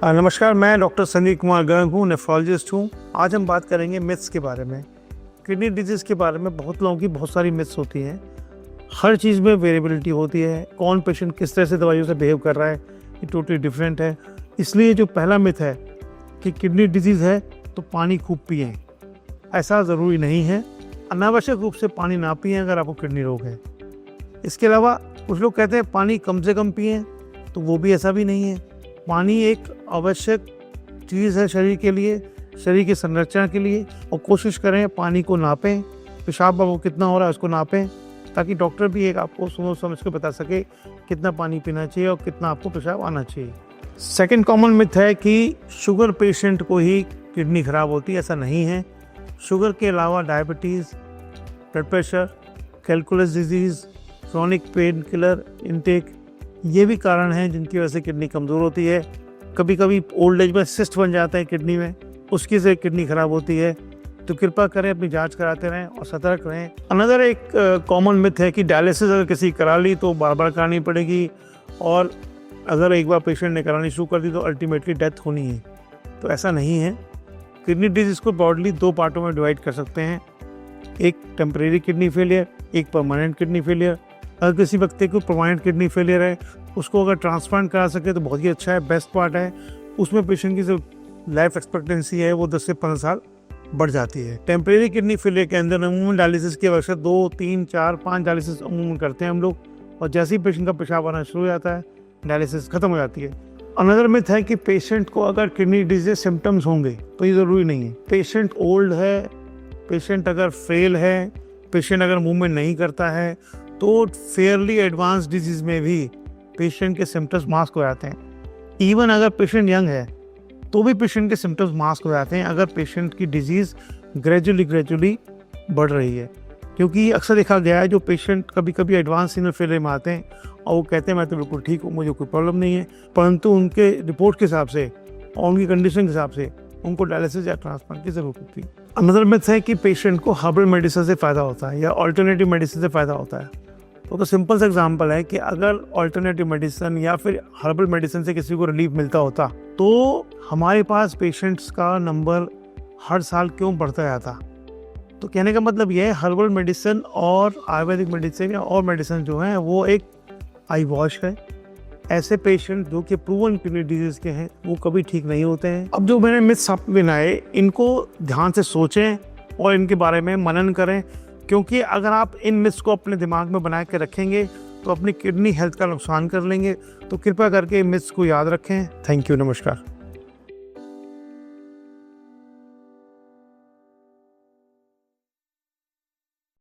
नमस्कार, मैं डॉक्टर संदीप कुमार गर्ग हूँ, नेफ्रोलॉजिस्ट हूँ। आज हम बात करेंगे मिथ्स के बारे में। किडनी डिजीज़ के बारे में बहुत लोगों की बहुत सारी मिथ्स होती हैं। हर चीज़ में वेरिएबिलिटी होती है। कौन पेशेंट किस तरह से दवाइयों से बिहेव कर रहा है, ये टोटली डिफरेंट है। इसलिए जो पहला मिथ है कि किडनी डिजीज़ है तो पानी खूब पिएं, ऐसा ज़रूरी नहीं है। अनावश्यक रूप से पानी ना पिएं अगर आपको किडनी रोग है। इसके अलावा कुछ लोग कहते हैं पानी कम से कम पिएं, तो वो भी ऐसा भी नहीं है। पानी एक आवश्यक चीज़ है शरीर के लिए, शरीर की संरचना के लिए। और कोशिश करें पानी को नापें, पेशाब आपको कितना हो रहा है उसको नापें, ताकि डॉक्टर भी एक आपको सोच समझ के बता सके कितना पानी पीना चाहिए और कितना आपको पेशाब आना चाहिए। सेकंड कॉमन मिथ है कि शुगर पेशेंट को ही किडनी खराब होती है, ऐसा नहीं है। शुगर के अलावा diabetes, blood pressure, calculus disease, chronic pain killer intake, ये भी कारण हैं जिनकी वजह से किडनी कमज़ोर होती है। कभी कभी ओल्ड एज में सिस्ट बन जाता है किडनी में, उसकी से किडनी खराब होती है। तो कृपया करें अपनी जांच कराते रहें और सतर्क रहें। अनदर एक कॉमन मिथ है कि डायलिसिस अगर किसी करा ली तो बार बार करानी पड़ेगी, और अगर एक बार पेशेंट ने करानी शुरू कर दी तो अल्टीमेटली डेथ होनी है। तो ऐसा नहीं है। किडनी डिजीज़ को ब्रॉडली दो पार्टों में डिवाइड कर सकते हैं, एक टेम्परेरी किडनी फेलियर, एक परमानेंट किडनी फेलियर। अगर किसी व्यक्ति को परमानेंट किडनी फेलियर है, उसको अगर ट्रांसप्लांट करा सके तो बहुत ही अच्छा है, बेस्ट पार्ट है। उसमें पेशेंट की जो लाइफ एक्सपेक्टेंसी है वो 10 से 15 साल बढ़ जाती है। टेम्परेरी किडनी फेलियर के अंदर अमूमन डायलिसिस की आवश्यकता 2, 3, 4, 5 डायलिसिस अमूमन करते हैं हम लोग, और जैसे ही पेशेंट का पेशाब आना शुरू हो जाता है डायलिसिस खत्म हो जाती है। अनदर मिथ है कि पेशेंट को अगर किडनी डिजीज सिम्टम्स होंगे तो ये ज़रूरी नहीं है। पेशेंट ओल्ड है, पेशेंट अगर फेल है, पेशेंट अगर मूवमेंट नहीं करता है, तो फेयरली एडवांस डिजीज़ में भी पेशेंट के सिम्टम्स मास्क हो जाते हैं। इवन अगर पेशेंट यंग है तो भी पेशेंट के सिम्टम्स मास्क हो जाते हैं अगर पेशेंट की डिजीज़ ग्रेजुअली बढ़ रही है। क्योंकि अक्सर देखा गया है जो पेशेंट कभी कभी एडवांस रीनल फेलियर में आते हैं और वो कहते हैं मैं तो बिल्कुल ठीक हूँ, मुझे कोई प्रॉब्लम नहीं है, परंतु उनके रिपोर्ट के हिसाब से और उनकी कंडीशन के हिसाब से उनको डायलिसिस या ट्रांसप्लांट की ज़रूरत होती है। अनदर मिथ है कि पेशेंट को हर्बल मेडिसिन से फ़ायदा होता है या ऑल्टरनेटिव मेडिसिन से फ़ायदा होता है। तो सिंपल सा एग्जांपल है कि अगर ऑल्टरनेटिव मेडिसिन या फिर हर्बल मेडिसिन से किसी को रिलीफ मिलता होता तो हमारे पास पेशेंट्स का नंबर हर साल क्यों बढ़ता जाता। तो कहने का मतलब यह है हर्बल मेडिसिन और आयुर्वेदिक मेडिसिन या और मेडिसिन जो है वो एक आई वॉश है। ऐसे पेशेंट जो कि प्रूवन किडनी डिजीज के हैं वो कभी ठीक नहीं होते हैं। अब जो मैंने मिथ्स आपको गिनाए इनको ध्यान से सोचें और इनके बारे में मनन करें, क्योंकि अगर आप इन मिथ्स को अपने दिमाग में बना के रखेंगे तो अपनी किडनी हेल्थ का नुकसान कर लेंगे। तो कृपया करके मिथ्स को याद रखें। थैंक यू, नमस्कार।